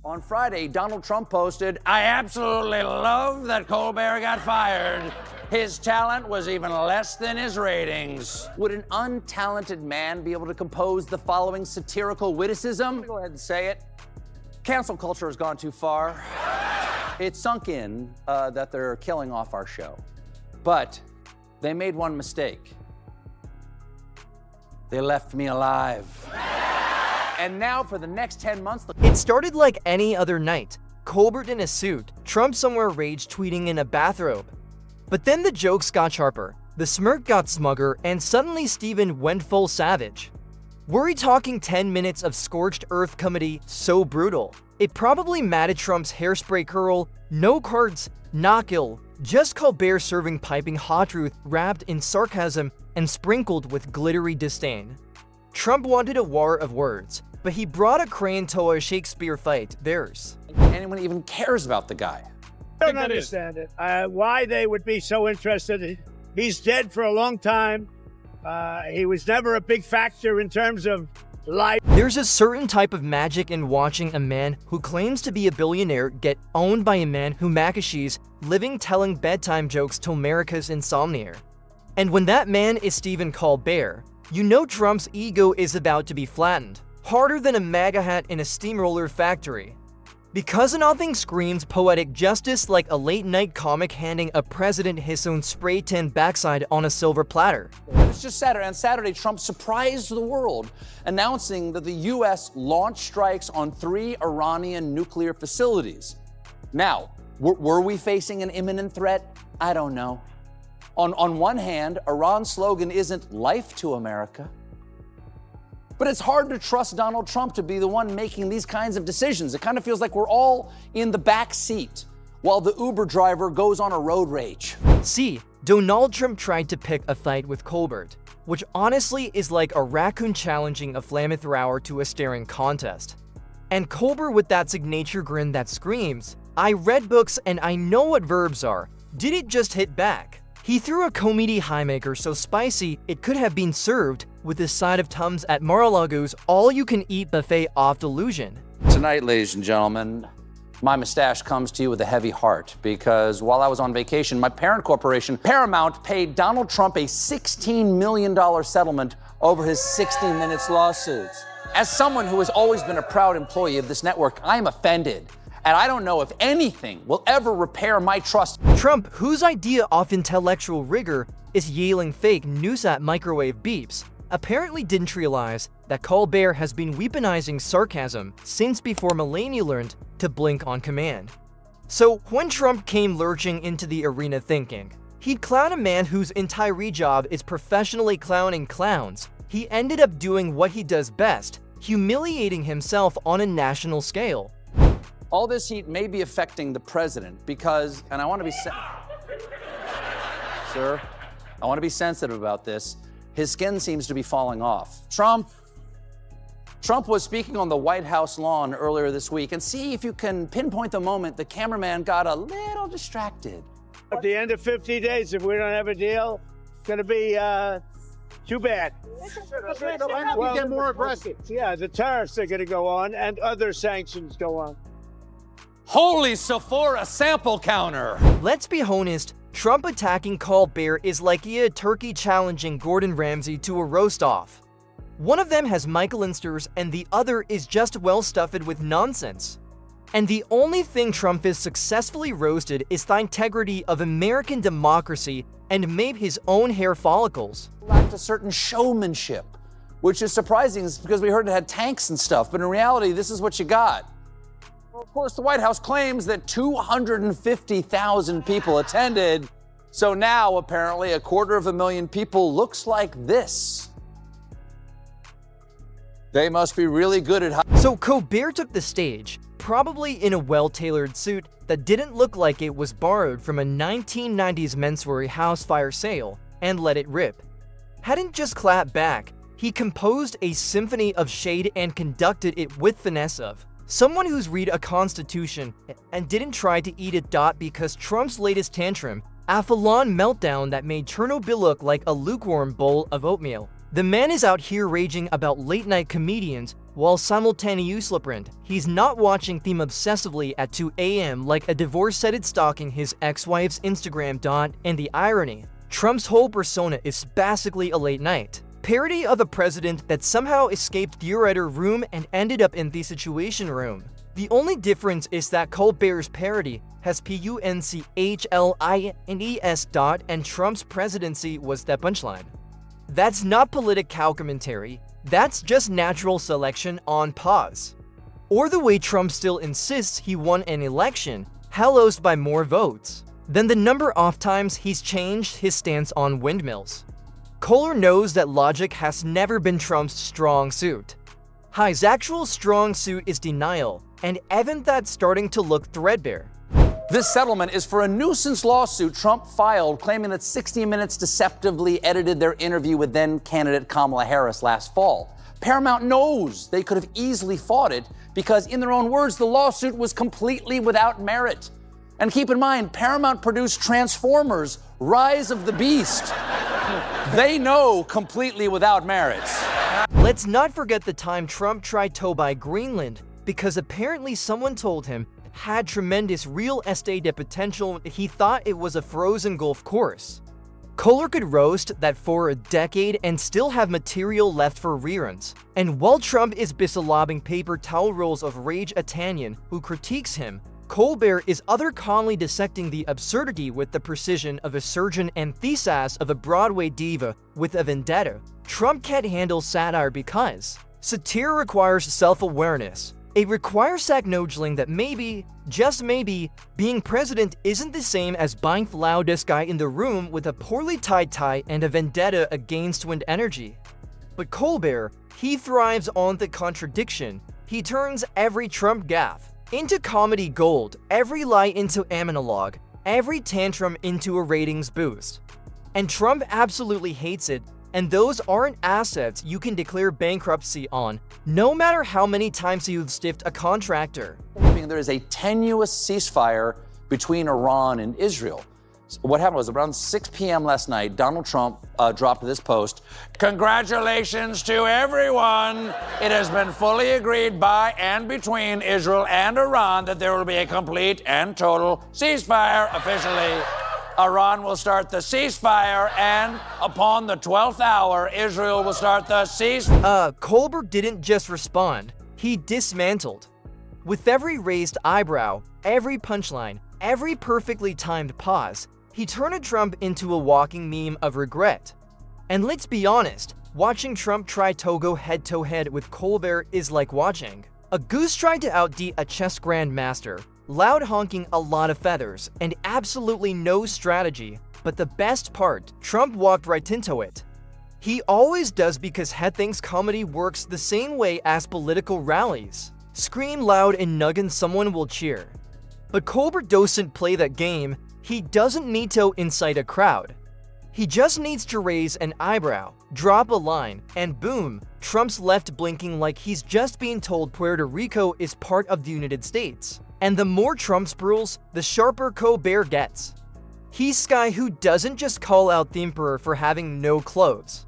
On Friday, Donald Trump posted, "I absolutely love that Colbert got fired. His talent was even less than his ratings." Would an untalented man be able to compose the following satirical witticism? Go ahead and say it. Cancel culture has gone too far. It's sunk in that they're killing off our show. But they made one mistake. They left me alive. And now for the next 10 months... It started like any other night. Colbert in a suit, Trump somewhere rage tweeting in a bathrobe. But then the jokes got sharper, the smirk got smugger, and suddenly Stephen went full savage. Were we talking 10 minutes of scorched earth comedy so brutal? It probably matted Trump's hairspray curl, no cards, not ill, just Colbert serving piping hot truth wrapped in sarcasm and sprinkled with glittery disdain. Trump wanted a war of words, but he brought a crayon to a Shakespeare fight, theirs. Anyone even cares about the guy? I don't understand it. Why they would be so interested. He's dead for a long time. He was never a big factor in terms of life. There's a certain type of magic in watching a man who claims to be a billionaire get owned by a man who magashees, living telling bedtime jokes to America's insomnia. And when that man is Stephen Colbert, you know Trump's ego is about to be flattened, harder than a MAGA hat in a steamroller factory. Because nothing screams poetic justice like a late-night comic handing a president his own spray-tan backside on a silver platter. It's just Saturday. On Saturday, Trump surprised the world, announcing that the U.S. launched strikes on 3 Iranian nuclear facilities. Now, were we facing an imminent threat? I don't know. On one hand, Iran's slogan isn't "Life to America." But it's hard to trust Donald Trump to be the one making these kinds of decisions. It kind of feels like we're all in the back seat while the Uber driver goes on a road rage. See, Donald Trump tried to pick a fight with Colbert, which honestly is like a raccoon challenging a flamethrower to a staring contest. And Colbert with that signature grin that screams, "I read books and I know what verbs are," did it just hit back. He threw a comedy highmaker so spicy it could have been served with a side of Tums at Mar-a-Lago's all-you-can-eat buffet off delusion. Tonight, ladies and gentlemen, my mustache comes to you with a heavy heart because while I was on vacation, my parent corporation, Paramount, paid Donald Trump a $16 million settlement over his 60 Minutes lawsuits. As someone who has always been a proud employee of this network, I am offended. And I don't know if anything will ever repair my trust. Trump, whose idea of intellectual rigor is yelling fake news at microwave beeps, apparently didn't realize that Colbert has been weaponizing sarcasm since before Melania learned to blink on command. So when Trump came lurching into the arena thinking he'd clown a man whose entire job is professionally clowning clowns, he ended up doing what he does best, humiliating himself on a national scale. All this heat may be affecting the president because, and I want to be Sir, I want to be sensitive about this. His skin seems to be falling off. Trump was speaking on the White House lawn earlier this week, and see if you can pinpoint the moment the cameraman got a little distracted. At the end of 50 days, if we don't have a deal, it's going to be too bad. We get more aggressive. Yeah, the tariffs are going to go on and other sanctions go on. Holy Sephora sample counter! Let's be honest, Trump attacking Colbert is like a turkey challenging Gordon Ramsay to a roast-off. One of them has Michelinsters and the other is just well-stuffed with nonsense. And the only thing Trump has successfully roasted is the integrity of American democracy and maybe his own hair follicles. Lacked a certain showmanship, which is surprising because we heard it had tanks and stuff, but in reality, this is what you got. Well, of course, the White House claims that 250,000 people attended, so now apparently 250,000 people looks like this. They must be really good at So Colbert took the stage, probably in a well-tailored suit that didn't look like it was borrowed from a 1990s menswear house fire sale, and let it rip. Hadn't just clapped back, he composed a symphony of shade and conducted it with finesse of someone who's read a constitution and didn't try to eat it. Because Trump's latest tantrum, a full-on meltdown that made Chernobyl look like a lukewarm bowl of oatmeal. The man is out here raging about late-night comedians while simultaneously he's not watching them obsessively at 2 a.m. like a divorced stalking his ex-wife's Instagram. And the irony, Trump's whole persona is basically a late night parody of a president that somehow escaped the writer room and ended up in the Situation Room. The only difference is that Colbert's parody has punchline and Trump's presidency was the punchline. That's not political commentary, that's just natural selection on pause. Or the way Trump still insists he won an election, haloed by more votes than the number of times he's changed his stance on windmills. Kohler knows that logic has never been Trump's strong suit. His actual strong suit is denial, and even that's starting to look threadbare. This settlement is for a nuisance lawsuit Trump filed claiming that 60 Minutes deceptively edited their interview with then-candidate Kamala Harris last fall. Paramount knows they could have easily fought it because, in their own words, the lawsuit was completely without merit. And keep in mind, Paramount produced Transformers: Rise of the Beast. They know completely without merits. Let's not forget the time Trump tried to buy Greenland because apparently someone told him it had tremendous real estate potential and he thought it was a frozen golf course. Kohler could roast that for a decade and still have material left for reruns. And while Trump is busy lobbing paper towel rolls of rage at Tanyan, who critiques him, Colbert is other calmly dissecting the absurdity with the precision of a surgeon and thesis of a Broadway diva with a vendetta. Trump can't handle satire because satire requires self-awareness. It requires acknowledging that maybe, just maybe, being president isn't the same as being the loudest guy in the room with a poorly tied tie and a vendetta against wind energy. But Colbert, he thrives on the contradiction. He turns every Trump gaffe into comedy gold, every lie into a monologue, every tantrum into a ratings boost. And Trump absolutely hates it, and those aren't assets you can declare bankruptcy on, no matter how many times you've stiffed a contractor. There is a tenuous ceasefire between Iran and Israel. What happened was around 6 p.m. last night, Donald Trump dropped this post. Congratulations to everyone. It has been fully agreed by and between Israel and Iran that there will be a complete and total ceasefire officially. Iran will start the ceasefire, and upon the 12th hour, Israel will start the ceasefire. Colbert didn't just respond, he dismantled. With every raised eyebrow, every punchline, every perfectly timed pause, he turned Trump into a walking meme of regret. And let's be honest, watching Trump try to go head-to-head with Colbert is like watching a goose try to outdo a chess grandmaster, loud honking a lot of feathers, and absolutely no strategy. But the best part, Trump walked right into it. He always does because he thinks comedy works the same way as political rallies. Scream loud and nuggin someone will cheer. But Colbert doesn't play that game. He doesn't need to incite a crowd. He just needs to raise an eyebrow, drop a line, and boom, Trump's left blinking like he's just being told Puerto Rico is part of the United States. And the more Trump spruils, the sharper Colbert gets. He's guy who doesn't just call out the emperor for having no clothes.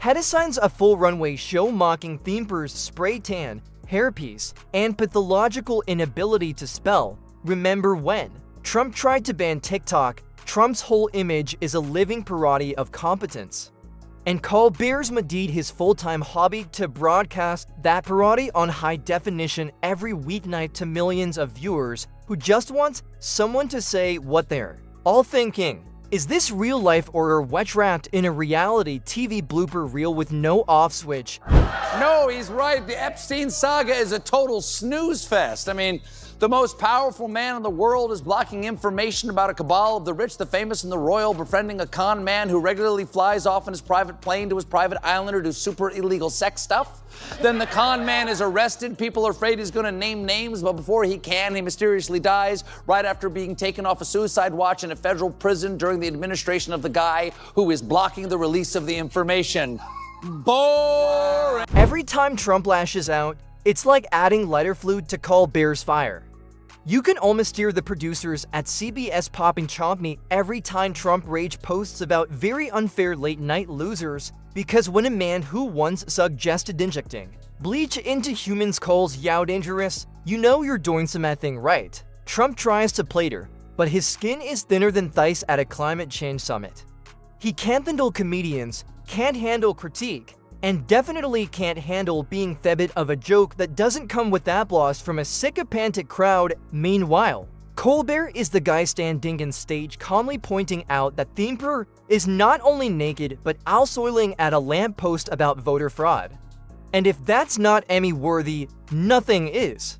He assigns a full runway show mocking the emperor's spray tan, hairpiece, and pathological inability to spell. Remember when Trump tried to ban TikTok? Trump's whole image is a living parody of competence. And Colbert's made his full-time hobby to broadcast that parody on high definition every weeknight to millions of viewers who just want someone to say what they're all thinking. Is this real life or are we trapped in a reality TV blooper reel with no off switch? No, he's right. The Epstein saga is a total snooze fest. I mean, the most powerful man in the world is blocking information about a cabal of the rich, the famous, and the royal, befriending a con man who regularly flies off in his private plane to his private island or do super illegal sex stuff. Then the con man is arrested. People are afraid he's going to name names, but before he can, he mysteriously dies right after being taken off a suicide watch in a federal prison during the administration of the guy who is blocking the release of the information. Boring. Every time Trump lashes out, it's like adding lighter fluid to Colbert's fire. You can almost hear the producers at CBS popping chompney every time Trump rage posts about very unfair late-night losers because when a man who once suggested injecting Bleach into humans calls Yao dangerous, you know you're doing something right. Trump tries to plate her, but his skin is thinner than ice at a climate change summit. He can't handle comedians, can't handle critique, and definitely can't handle being the butt of a joke that doesn't come with applause from a sycophantic crowd. Meanwhile, Colbert is the guy standing in stage calmly pointing out that the emperor is not only naked but also yelling at a lamppost about voter fraud. And if that's not Emmy-worthy, nothing is.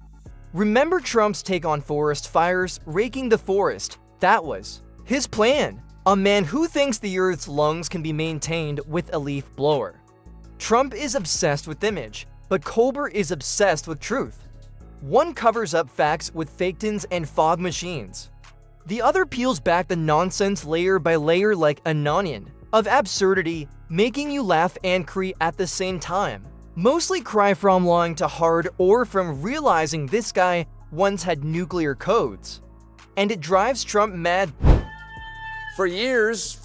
Remember Trump's take on forest fires, raking the forest? That was his plan. A man who thinks the Earth's lungs can be maintained with a leaf blower. Trump is obsessed with image, but Colbert is obsessed with truth. One covers up facts with fake-tins and fog machines. The other peels back the nonsense layer by layer like an onion of absurdity, making you laugh and cry at the same time. Mostly cry from lying to hard or from realizing this guy once had nuclear codes. And it drives Trump mad. For years,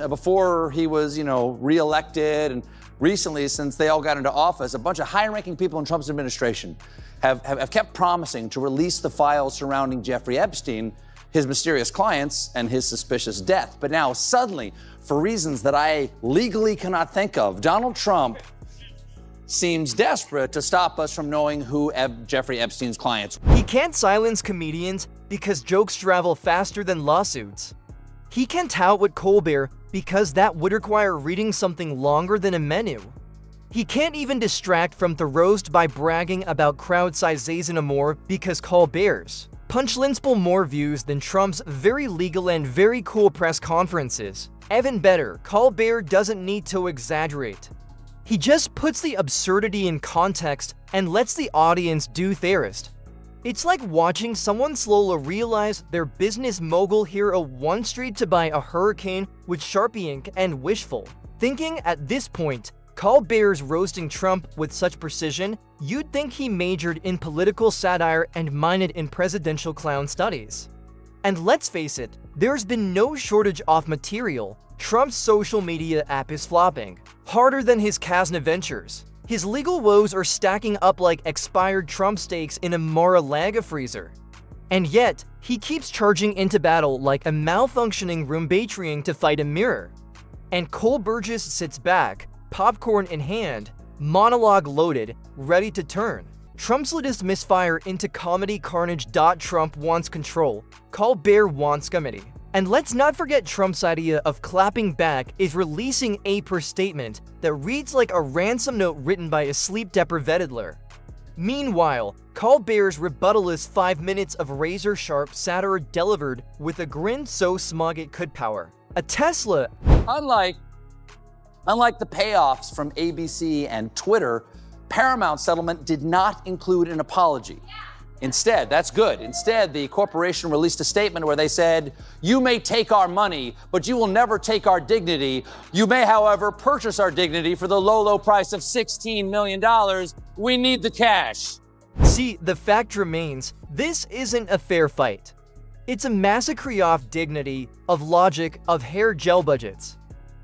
before he was, reelected, and recently, since they all got into office, a bunch of high-ranking people in Trump's administration have kept promising to release the files surrounding Jeffrey Epstein, his mysterious clients, and his suspicious death. But now, suddenly, for reasons that I legally cannot think of, Donald Trump seems desperate to stop us from knowing who Jeffrey Epstein's clients. He can't silence comedians because jokes travel faster than lawsuits. He can't tout with Colbert because that would require reading something longer than a menu. He can't even distract from the roast by bragging about crowd sizes and more because Colbert's punchlines pull more views than Trump's very legal and very cool press conferences. Even better, Colbert doesn't need to exaggerate. He just puts the absurdity in context and lets the audience do the rest. It's like watching someone slowly realize their business mogul hero one street to buy a hurricane with Sharpie ink and wishful thinking. At this point, Colbert's roasting Trump with such precision, you'd think he majored in political satire and minored in presidential clown studies. And let's face it, there's been no shortage of material. Trump's social media app is flopping harder than his Casino ventures. His legal woes are stacking up like expired Trump steaks in a Mar-a-Lago freezer. And yet, he keeps charging into battle like a malfunctioning Roomba to fight a mirror. And Colbert just sits back, popcorn in hand, monologue loaded, ready to turn Trump's latest misfire into comedy carnage. Trump wants control, Colbert wants comedy. And let's not forget Trump's idea of clapping back is releasing a press statement that reads like a ransom note written by a sleep-deprived editor. Meanwhile, Colbert's rebuttal is 5 minutes of razor-sharp satire delivered with a grin so smug it could power a Tesla. Unlike the payoffs from ABC and Twitter, Paramount's settlement did not include an apology. Instead, that's good. Instead, the corporation released a statement where they said, "You may take our money, but you will never take our dignity. You may, however, purchase our dignity for the low price of $16 million. We need the cash." See, the fact remains, this isn't a fair fight. It's a massacre of dignity, of logic, of hair gel budgets.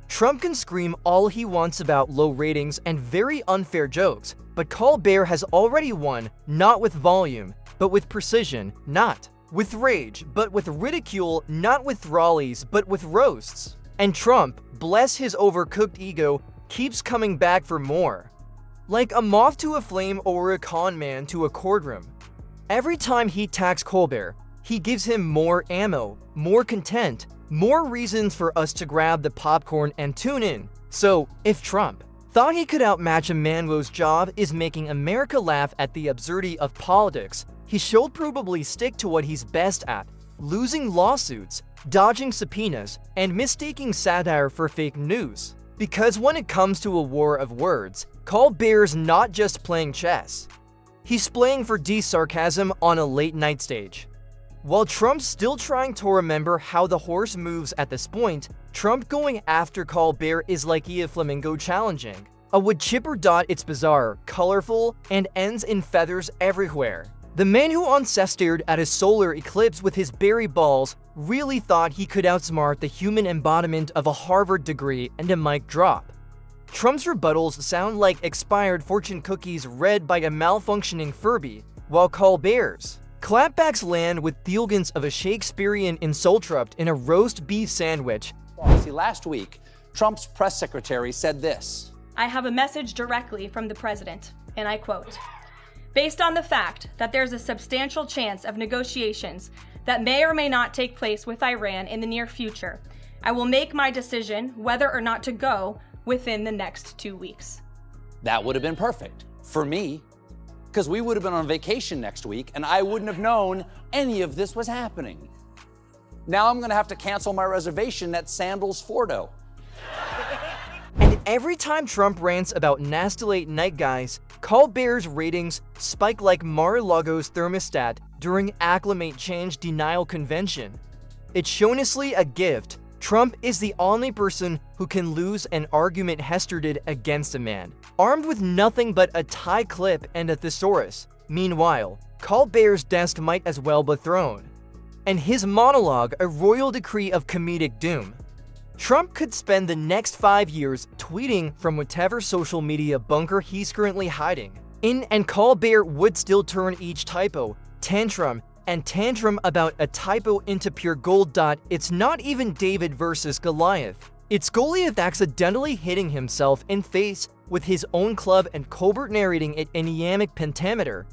Trump can scream all he wants about low ratings and very unfair jokes, but Colbert has already won, not with volume, but with precision, not with rage, but with ridicule, not with rallies, but with roasts. And Trump, bless his overcooked ego, keeps coming back for more. Like a moth to a flame or a con man to a courtroom. Every time he attacks Colbert, he gives him more ammo, more content, more reasons for us to grab the popcorn and tune in. So, if Trump thought he could outmatch a man whose job is making America laugh at the absurdity of politics, he should probably stick to what he's best at: losing lawsuits, dodging subpoenas, and mistaking satire for fake news. Because when it comes to a war of words, Colbert's not just playing chess. He's playing for sarcasm on a late-night stage. While Trump's still trying to remember how the horse moves at this point, Trump going after Colbert is like a flamingo challenging a wood chipper. It's bizarre, colorful, and ends in feathers everywhere. The man who stared at a solar eclipse with his berry balls really thought he could outsmart the human embodiment of a Harvard degree and a mic drop. Trump's rebuttals sound like expired fortune cookies read by a malfunctioning Furby, while Colbert's clapbacks land with Thielgen's of a Shakespearean insultrupt in a roast beef sandwich. See, last week, Trump's press secretary said this. I have a message directly from the president, and I quote, "Based on the fact that there's a substantial chance of negotiations that may or may not take place with Iran in the near future, I will make my decision whether or not to go within the next 2 weeks." That would have been perfect for me, because we would have been on vacation next week and I wouldn't have known any of this was happening. Now I'm going to have to cancel my reservation at Sandals Fordo. And every time Trump rants about nasty late night guys, Colbert's ratings spike like Mar-a-Lago's thermostat during Acclimate Change Denial Convention. It's showinessly a gift. Trump is the only person who can lose an argument Hester did against a man, armed with nothing but a tie clip and a thesaurus. Meanwhile, Colbert's desk might as well be thrown, and his monologue a royal decree of comedic doom. Trump could spend the next 5 years tweeting from whatever social media bunker he's currently hiding in, and Colbert would still turn each typo, tantrum about a typo into pure gold. It's not even David versus Goliath. It's Goliath accidentally hitting himself in face with his own club and Colbert narrating it in iambic pentameter.